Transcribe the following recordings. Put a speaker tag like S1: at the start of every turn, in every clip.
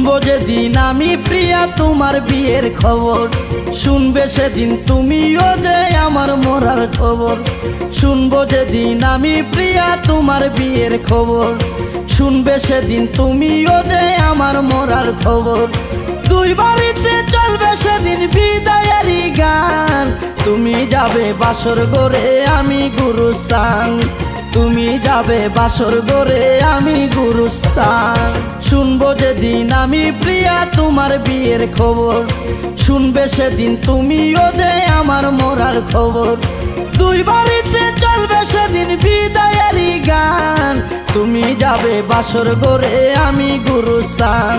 S1: শুনবো যেদিন আমি প্রিয়া তোমার বিয়ের খবর, শুনবে সেদিন তুমিও যে আমার মরার খবর। শুনবো যেদিন আমি প্রিয়া তোমার বিয়ের খবর, শুনবে সেদিন তুমিও যে আমার মরার খবর। দুই বাড়িতে চলবে সেদিন বিদায়েরই গান, তুমি যাবে বাসর ঘরে আমি গুরুস্থান, তুমি যাবে বাসর ঘরে আমি গুরুস্থান। শুনবো যেদিন আমি প্রিয়া তোমার বিয়ের খবর, শুনবে সেদিন তুমিও যে আমার মরার খবর। দুই বাড়িতে চলবে সেদিন বিদায়েরই গান, তুমি যাবে বাসর ঘরে আমি গুরুস্থান,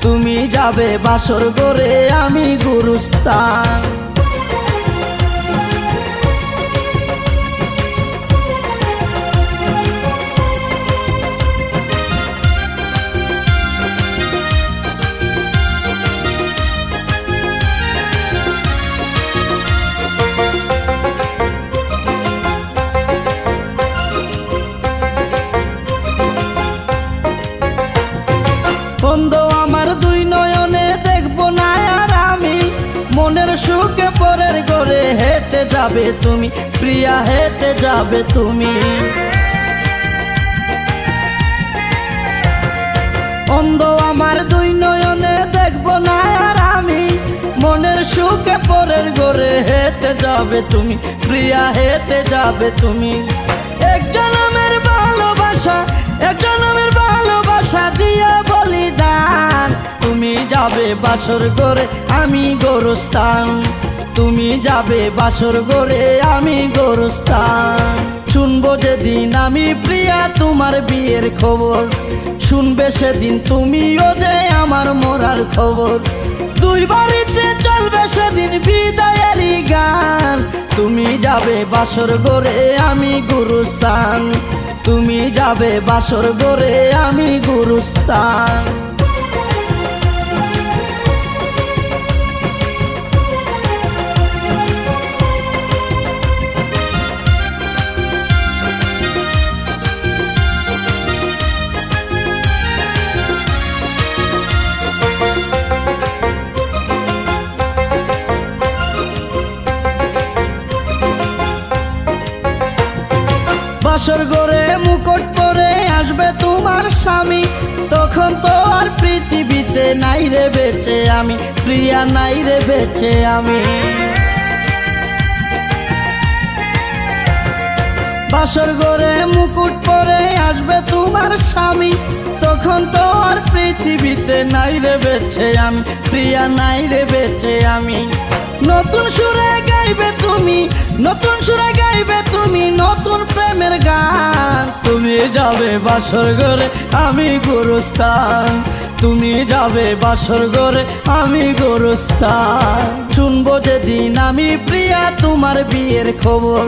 S1: তুমি যাবে বাসর ঘরে আমি গুরুস্থান। বন্ধ আমার দুই নয়নে দেখবো না আর আমি, মনের সুখে পরের ঘরে হেঁটে যাবে তুমি প্রিয়া, হেঁটে যাবে তুমি। অন্ধ আমার দুই নয়নে দেখবো না আর আমি, মনের সুখে পরের ঘরে হেঁটে যাবে তুমি প্রিয়া, হেঁটে যাবে তুমি। এক জনমের ভালোবাসা, এক জনমের ভালোবাসা দিয়ে বলিদান, তুমি যাবে বাসর ঘরে আমি গোরস্থান, তুমি যাবে বাসর ঘরে আমি গোরস্থান। শুনবো যেদিন আমি প্রিয়া তোমার বিয়ের খবর, শুনবে সেদিন তুমিও যে আমার মরার খবর। দুই বাড়িতে চলবে সেদিন বিদায়েরই গান, তুমি যাবে বাসর ঘরে আমি গুরুস্থান, তুমি যাবে বাসর ঘরে আমি গুরুস্থান। বাসর ঘরে মুকুট পরে আসবে তোমার স্বামী, তখন তো আর পৃথিবীতে নাই রে বেঁচে আমি প্রিয়া, নাই রে বেঁচে আমি। বাসর ঘরে মুকুট পরে আসবে তোমার স্বামী, তখন তো আর পৃথিবীতে নাই রে বেঁচে আমি প্রিয়া, নাই রে বেঁচে আমি। নতুন সুরে গাইবে তুমি, নতুন সুরে গাইবে তুমি নতুন প্রেমের গান, তুমি যাবে বাসর ঘরে আমি গুরুস্থান, তুমি যাবে বাসর ঘরে আমি গুরুস্থান। শুনবো যেদিন আমি প্রিয়া তোমার বিয়ের খবর,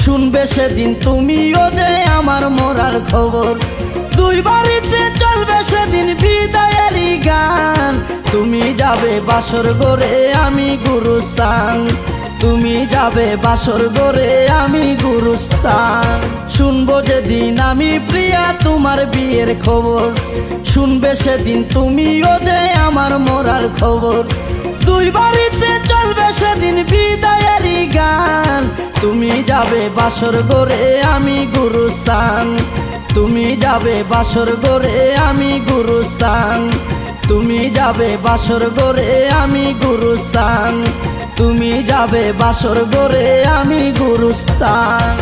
S1: শুনবে সেদিন তুমিও যে আমার মরার খবর। দুই বাড়িতে চলবে সেদিন বিদায়েরই গান, তুমি যাবে বাসর ঘরে আমি গুরুস্থান, তুমি যাবে বাসর ঘরে আমি গুরুস্থান। শুনবো যেদিন আমি প্রিয়া তোমার বিয়ের খবর, শুনবে সেদিন তুমিও যে আমার মরার খবর। দুই বাড়িতে চলবে সেদিন বিদায়েরই গান, তুমি যাবে বাসর ঘরে আমি গুরুস্থান, তুমি যাবে বাসর ঘরে আমি গুরুস্থান, তুমি যাবে বাসর ঘরে আমি গুরুস্থান, তুমি যাবে বাসর ঘরে আমি গুরুস্থান।